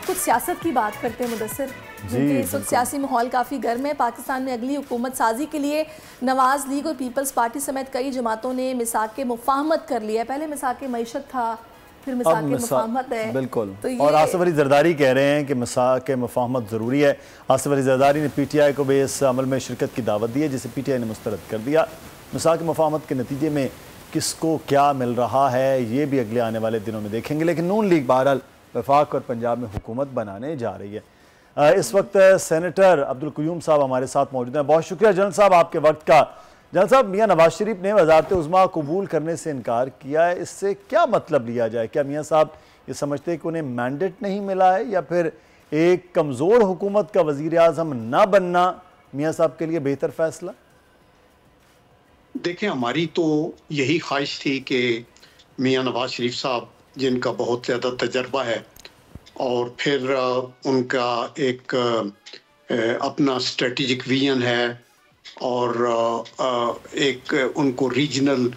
کچھ سیاست کی بات کرتے ہیں مدثر، کیونکہ اس وقت سیاسی ماحول کافی گرم ہے۔ پاکستان میں اگلی حکومت سازی کے لیے نواز لیگ اور پیپلز پارٹی سمیت کئی جماعتوں نے میثاق مفاہمت کر لیا ہے۔ پہلے میثاق معیشت تھا، پھر میثاق مفاہمت ہے۔ بالکل، اور آصف علی زرداری کہہ رہے ہیں کہ میثاق مفاہمت ضروری ہے۔ آصف علی زرداری نے پی ٹی آئی کو بھی اس عمل میں شرکت کی دعوت دی ہے، جسے پی ٹی آئی نے مسترد کر دیا۔ میثاق مفاہمت کے نتیجے میں کس کو کیا مل رہا ہے یہ بھی اگلے آنے والے دنوں میں دیکھیں گے، لیکن نون لیگ بہرحال وفاق اور پنجاب میں حکومت بنانے جا رہی ہے۔ اس وقت سینیٹر عبدالقیوم صاحب ہمارے ساتھ موجود ہیں۔ بہت شکریہ جنرل صاحب آپ کے وقت کا۔ جنرل صاحب، میاں نواز شریف نے وزارت عظمیٰ قبول کرنے سے انکار کیا ہے، اس سے کیا مطلب لیا جائے؟ کیا میاں صاحب یہ سمجھتے ہیں کہ انہیں مینڈیٹ نہیں ملا ہے، یا پھر ایک کمزور حکومت کا وزیر اعظم نہ بننا میاں صاحب کے لیے بہتر فیصلہ؟ دیکھیں، ہماری تو یہی خواہش تھی کہ میاں نواز شریف صاحب جن کا بہت زیادہ تجربہ ہے اور پھر ان کا ایک اپنا اسٹریٹجک ویژن ہے اور ایک ان کو ریجنل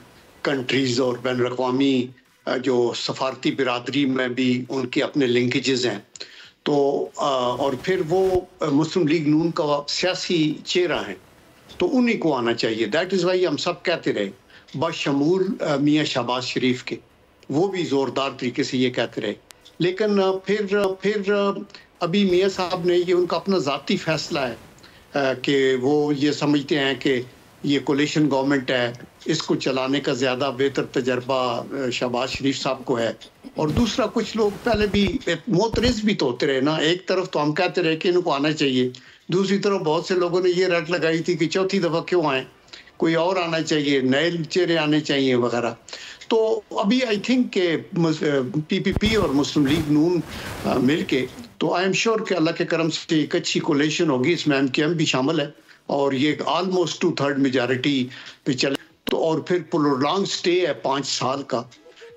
کنٹریز اور بین الاقوامی جو سفارتی برادری میں بھی ان کے اپنے لنکیجز ہیں، تو اور پھر وہ مسلم لیگ نون کا سیاسی چہرہ ہیں، تو انہی کو آنا چاہیے۔ دیٹ از وائی ہم سب کہتے رہے، بشمول میاں شہباز شریف کے، وہ بھی زوردار طریقے سے یہ کہتے رہے۔ لیکن پھر ابھی میاں صاحب نے، یہ ان کا اپنا ذاتی فیصلہ ہے کہ وہ یہ سمجھتے ہیں کہ یہ کولیشن گورنمنٹ ہے، اس کو چلانے کا زیادہ بہتر تجربہ شہباز شریف صاحب کو ہے۔ اور دوسرا، کچھ لوگ پہلے بھی معترض بھی تو ہوتے رہے نا۔ ایک طرف تو ہم کہتے رہے کہ ان کو آنا چاہیے، دوسری طرف بہت سے لوگوں نے یہ رٹ لگائی تھی کہ چوتھی دفعہ کیوں آئیں، کوئی اور آنا چاہیے، نئے چہرے آنے چاہیے وغیرہ۔ تو ابھی آئی تھنک کہ پی پی پی اور مسلم لیگ نون مل کے، تو آئی ایم شیور کہ اللہ کے کرم سے ایک اچھی کولیشن ہوگی، اس میں ایم بھی شامل ہے، اور یہ آلموسٹ 2/3 میجارٹی پہ چلے تو، اور پھر پرولونگ سٹے ہے 5 سال کا،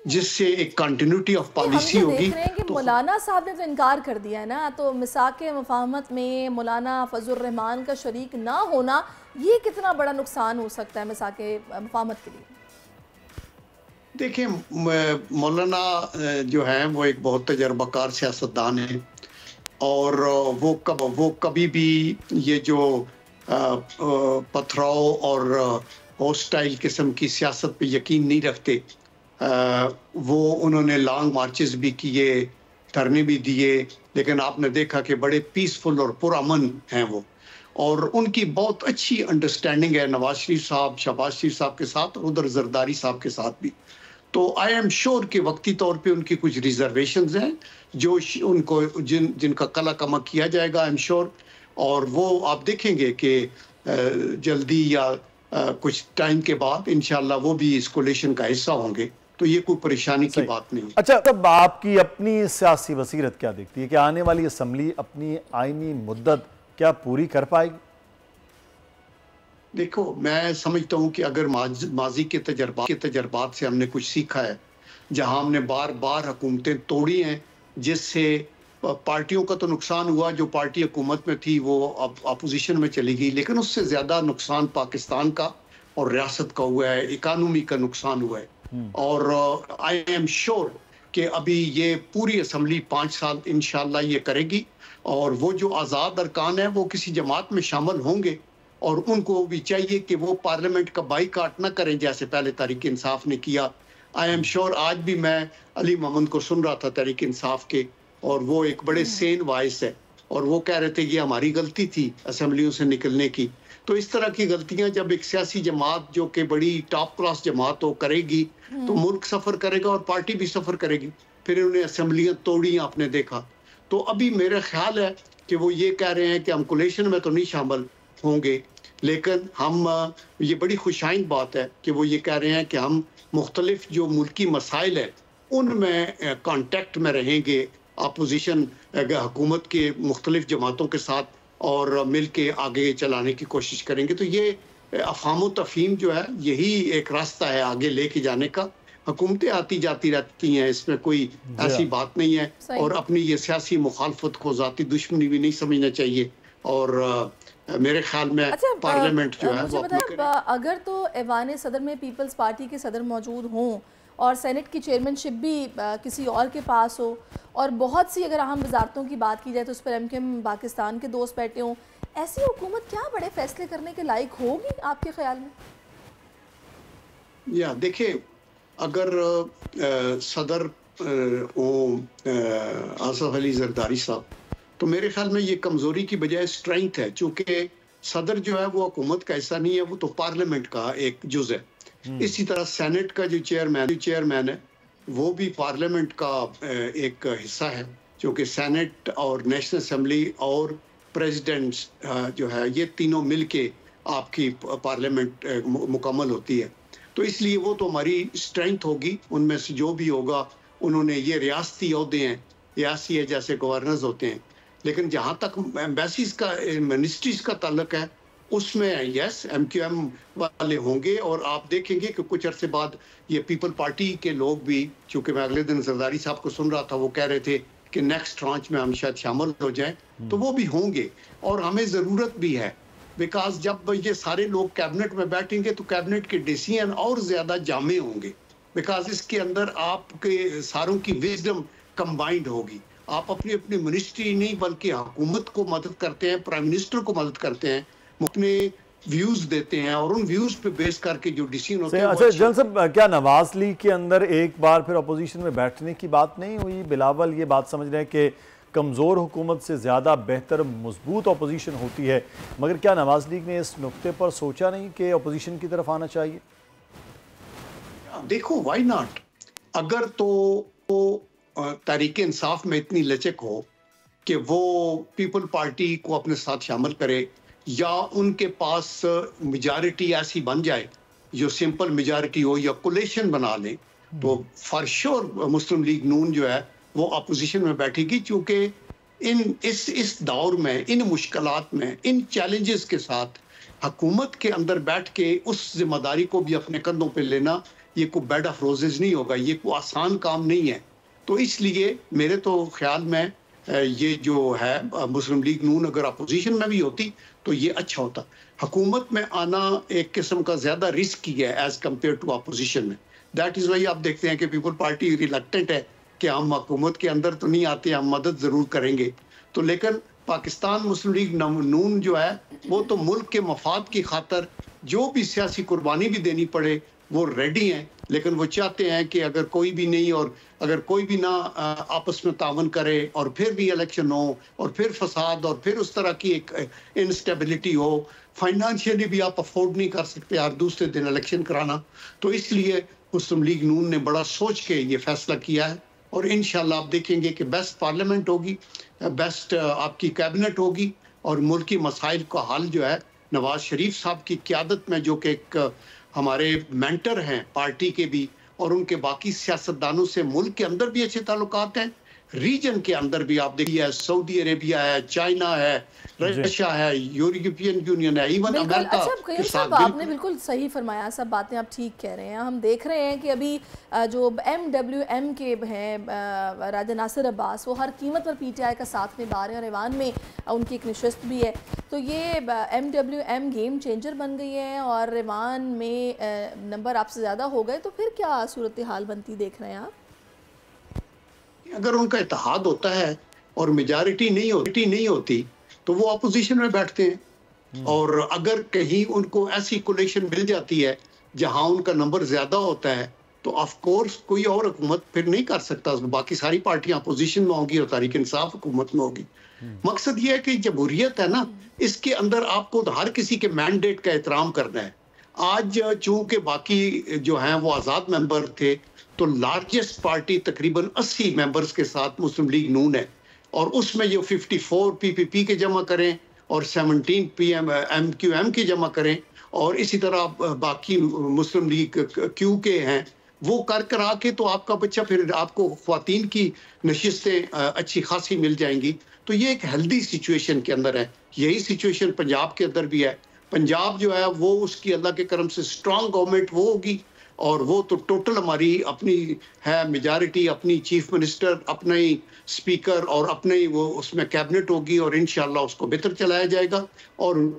جس سے ایک کنٹینیوٹی آف پالیسی ہوگی۔ دیکھ رہے ہیں کہ مولانا صاحب نے تو انکار کر دیا ہے نا، تو میثاق مفاہمت میں مولانا فضل الرحمان کا شریک نہ ہونا، یہ کتنا بڑا نقصان ہو سکتا ہے میثاق مفاہمت کے لیے؟ دیکھیں، مولانا جو ہیں وہ ایک بہت تجربہ کار سیاستدان ہیں، اور وہ کبھی بھی یہ جو پتھراؤ اور ہوسٹائل قسم کی سیاست پہ یقین نہیں رکھتے۔ وہ انہوں نے لانگ مارچز بھی کیے، دھرنے بھی دیے، لیکن آپ نے دیکھا کہ بڑے پیسفل اور پرامن ہیں وہ، اور ان کی بہت اچھی انڈرسٹینڈنگ ہے نواز شریف صاحب، شہباز شریف صاحب کے ساتھ، اور ادھر زرداری صاحب کے ساتھ بھی۔ تو آئی ایم شیور کہ وقتی طور پہ ان کی کچھ ریزرویشنز ہیں جو ان کو جن کا کلا کما کیا جائے گا، آئی ایم شیور، اور وہ آپ دیکھیں گے کہ جلدی یا کچھ ٹائم کے بعد انشاءاللہ وہ بھی اس کولیشن کا حصہ ہوں گے، تو یہ کوئی پریشانی کی بات نہیں۔ اچھا، تب آپ کی اپنی سیاسی بصیرت کیا دیکھتی ہے کہ آنے والی اسمبلی اپنی آئینی مدت کیا پوری کر پائے گی؟ دیکھو، میں سمجھتا ہوں کہ اگر ماضی کے تجربات سے ہم نے کچھ سیکھا ہے، جہاں ہم نے بار بار حکومتیں توڑی ہیں، جس سے پارٹیوں کا تو نقصان ہوا، جو پارٹی حکومت میں تھی وہ اپوزیشن میں چلی گئی، لیکن اس سے زیادہ نقصان پاکستان کا اور ریاست کا ہوا ہے، اکانومی کا نقصان ہوا ہے۔ اور آئی ایم شیور کہ ابھی یہ پوری اسمبلی 5 سال انشاءاللہ یہ کرے گی، اور وہ جو آزاد ارکان ہیں وہ کسی جماعت میں شامل ہوں گے، اور ان کو بھی چاہیے کہ وہ پارلیمنٹ کا بائیکاٹ نہ کریں جیسے پہلے تحریک انصاف نے کیا۔ آئی ایم شیور، آج بھی میں علی محمد کو سن رہا تھا تحریک انصاف کے، اور وہ ایک بڑے سین وائس ہے، اور وہ کہہ رہے تھے کہ ہماری غلطی تھی اسمبلیوں سے نکلنے کی۔ تو اس طرح کی غلطیاں جب ایک سیاسی جماعت جو کہ بڑی ٹاپ کلاس جماعت ہو کرے گی، تو ملک سفر کرے گا اور پارٹی بھی سفر کرے گی۔ پھر انہیں اسمبلیاں توڑی، آپ نے دیکھا۔ تو ابھی میرا خیال ہے کہ وہ یہ کہہ رہے ہیں کہ ہم کولیشن میں تو نہیں شامل ہوں گے، لیکن ہم، یہ بڑی خوشائند بات ہے کہ وہ یہ کہہ رہے ہیں کہ ہم مختلف جو ملکی مسائل ہیں ان میں کانٹیکٹ میں رہیں گے، اپوزیشن حکومت کے مختلف جماعتوں کے ساتھ، اور مل کے آگے چلانے کی کوشش کریں گے۔ تو یہ افہام و تفہیم جو ہے، یہی ایک راستہ ہے آگے لے کے جانے کا۔ حکومتیں آتی جاتی رہتی ہیں، اس میں کوئی ایسی بات نہیں ہے، اور اپنی یہ سیاسی مخالفت کو ذاتی دشمنی بھی نہیں سمجھنا چاہیے، اور میرے خیال میں پارلیمنٹ جو ہے وہ اگر تو ایوان صدر میں پیپلز پارٹی کے صدر موجود ہوں اور سینٹ کی چیئرمین شپ بھی کسی اور کے پاس ہو، اور بہت سی اگر اہم وزارتوں کی بات کی جائے تو اس پر ایم کیو ایم پاکستان کے دوست بیٹھے ہوں، ایسی حکومت کیا بڑے فیصلے کرنے کے لائق ہوگی آپ کے خیال میں؟ دیکھیں، اگر صدر آصف علی زرداری صاحب، تو میرے خیال میں یہ کمزوری کی بجائے اسٹرینتھ ہے، چونکہ صدر جو ہے وہ حکومت کا ایسا نہیں ہے، وہ تو پارلیمنٹ کا ایک جز ہے. اسی طرح سینٹ کا جو چیئرمین ہے وہ بھی پارلیمنٹ کا ایک حصہ ہے، چونکہ سینٹ اور نیشنل اسمبلی اور پریزیڈنٹ جو ہے یہ تینوں مل کے آپ کی پارلیمنٹ مکمل ہوتی ہے. تو اس لیے وہ تو ہماری اسٹرینتھ ہوگی. ان میں سے جو بھی ہوگا انہوں نے یہ ریاستی عہدے ہیں، ریاستی ہے جیسے گورنرز ہوتے ہیں، لیکن جہاں تک ایمبیسیز کا منسٹریز کا تعلق ہے اس میں یس ایم کیو ایم والے ہوں گے. اور آپ دیکھیں گے کہ کچھ عرصے بعد یہ پیپل پارٹی کے لوگ بھی، چونکہ میں اگلے دن زرداری صاحب کو سن رہا تھا، وہ کہہ رہے تھے کہ نیکسٹ ٹرانچ میں ہم شاید شامل ہو جائیں، تو وہ بھی ہوں گے. اور ہمیں ضرورت بھی ہے، بیکاز جب یہ سارے لوگ کیبنٹ میں بیٹھیں گے تو کیبنٹ کے ڈیسیژن اور زیادہ جامع ہوں گے، بیکاز اس کے اندر آپ کے ساروں کی وزڈم کمبائنڈ ہوگی. آپ اپنی اپنی منسٹری نہیں بلکہ حکومت کو مدد کرتے ہیں، پرائم منسٹر کو مدد کرتے ہیں، اپنے ویوز دیتے ہیں، اور ان ویوز پہ بیس کر کے جو ڈیسیژن ہوتے ہیں. اچھا جنرل صاحب، کیا نواز لیگ کے اندر ایک بار پھر اپوزیشن میں بیٹھنے کی بات نہیں ہوئی؟ بلاول یہ بات سمجھ رہے ہیں کہ کمزور حکومت سے زیادہ بہتر مضبوط اپوزیشن ہوتی ہے، مگر کیا نواز لیگ نے اس نقطے پر سوچا نہیں کہ اپوزیشن کی طرف آنا چاہیے؟ دیکھو، وائی ناٹ؟ اگر تو تحریک انصاف میں اتنی لچک ہو کہ وہ پیپل پارٹی کو اپنے ساتھ شامل کرے، یا ان کے پاس میجارٹی ایسی بن جائے جو سمپل میجارٹی ہو یا کولیشن بنا لیں، تو فار شور مسلم لیگ نون جو ہے وہ اپوزیشن میں بیٹھے گی. چونکہ اس دور میں، ان مشکلات میں، ان چیلنجز کے ساتھ حکومت کے اندر بیٹھ کے اس ذمہ داری کو بھی اپنے کندھوں پہ لینا یہ کوئی بیڈ آف روزز نہیں ہوگا، یہ کوئی آسان کام نہیں ہے. تو اس لیے میرے تو خیال میں یہ جو ہے مسلم لیگ نون اگر اپوزیشن میں بھی ہوتی تو یہ اچھا ہوتا. حکومت میں آنا ایک قسم کا زیادہ رسکی ہے ایز کمپیئر ٹو اپوزیشن میں. دیٹ از وائی آپ دیکھتے ہیں کہ پیپل پارٹی ریلکٹنٹ ہے کہ ہم حکومت کے اندر تو نہیں آتے، ہم مدد ضرور کریں گے. تو لیکن پاکستان مسلم لیگ نون جو ہے وہ تو ملک کے مفاد کی خاطر جو بھی سیاسی قربانی بھی دینی پڑے وہ ریڈی ہیں، لیکن وہ چاہتے ہیں کہ اگر کوئی بھی نہیں، اور اگر کوئی بھی نہ آپس میں تعاون کرے، اور پھر بھی الیکشن ہو، اور پھر فساد، اور پھر اس طرح کی ایک انسٹیبلٹی ہو، فائنانشیلی بھی آپ افورڈ نہیں کر سکتے ہر دوسرے دن الیکشن کرانا. تو اس لیے مسلم لیگ نون نے بڑا سوچ کے یہ فیصلہ کیا ہے، اور انشاءاللہ آپ دیکھیں گے کہ بیسٹ پارلیمنٹ ہوگی، بیسٹ آپ کی کیبنٹ ہوگی، اور ملکی مسائل کا حل جو ہے نواز شریف صاحب کی قیادت میں، جو کہ ایک ہمارے مینٹر ہیں پارٹی کے بھی، اور ان کے باقی سیاستدانوں سے ملک کے اندر بھی اچھے تعلقات ہیں، ریجن کے اندر بھی آپ دیکھیے سعودی عربیہ ہے، چائنا ہے، رشیا ہے، یورپین یونین ہے، ایون امریکہ کے ساتھ. آپ نے بالکل صحیح فرمایا، سب باتیں آپ ٹھیک کہہ رہے ہیں. ہم دیکھ رہے ہیں کہ ابھی جو MWM کے ہیں راجہ ناصر عباس، وہ ہر قیمت پر PTI کا ساتھ نبھا رہے ہیں، اور ایوان میں ان کی ایک نشست بھی ہے. تو یہ MWM گیم چینجر بن گئی ہے، اور ایوان میں نمبر آپ سے زیادہ ہو گئے، تو پھر کیا صورتحال بنتی دیکھ رہے ہیں آپ؟ اگر ان کا اتحاد ہوتا ہے اور میجارٹی نہیں ہوتی تو وہ اپوزیشن میں بیٹھتے ہیں، اور اگر کہیں ان کو ایسی کولیشن مل جاتی ہے جہاں ان کا نمبر زیادہ ہوتا ہے تو آف کورس کوئی اور حکومت پھر نہیں کر سکتا. باقی ساری پارٹیاں اپوزیشن میں ہوں گی اور تحریک انصاف حکومت میں ہوگی. مقصد یہ ہے کہ جمہوریت ہے نا، اس کے اندر آپ کو ہر کسی کے مینڈیٹ کا احترام کرنا ہے. آج چونکہ باقی جو ہیں وہ آزاد ممبر تھے، تو لارجسٹ پارٹی تقریباً 80 ممبرز کے ساتھ مسلم لیگ نون ہے، اور اس میں جو 54 PPP کے جمع کریں اور 17 MQM کے جمع کریں، اور اسی طرح باقی مسلم لیگ کیو کے ہیں وہ کرا کے، تو آپ کا بچہ پھر آپ کو خواتین کی نشستیں اچھی خاصی مل جائیں گی. تو یہ ایک ہیلدی سچویشن کے اندر ہے. یہی سچویشن پنجاب کے اندر بھی ہے. پنجاب جو ہے وہ اس کی اللہ کے کرم سے اسٹرانگ گورنمنٹ وہ ہوگی، اور وہ تو ٹوٹل ہماری اپنی ہے میجارٹی، اپنی چیف منسٹر، اپنا ہی اسپیکر، اور اپنے ہی وہ اس میں کیبنٹ ہوگی، اور انشاءاللہ اس کو بہتر چلایا جائے گا. اور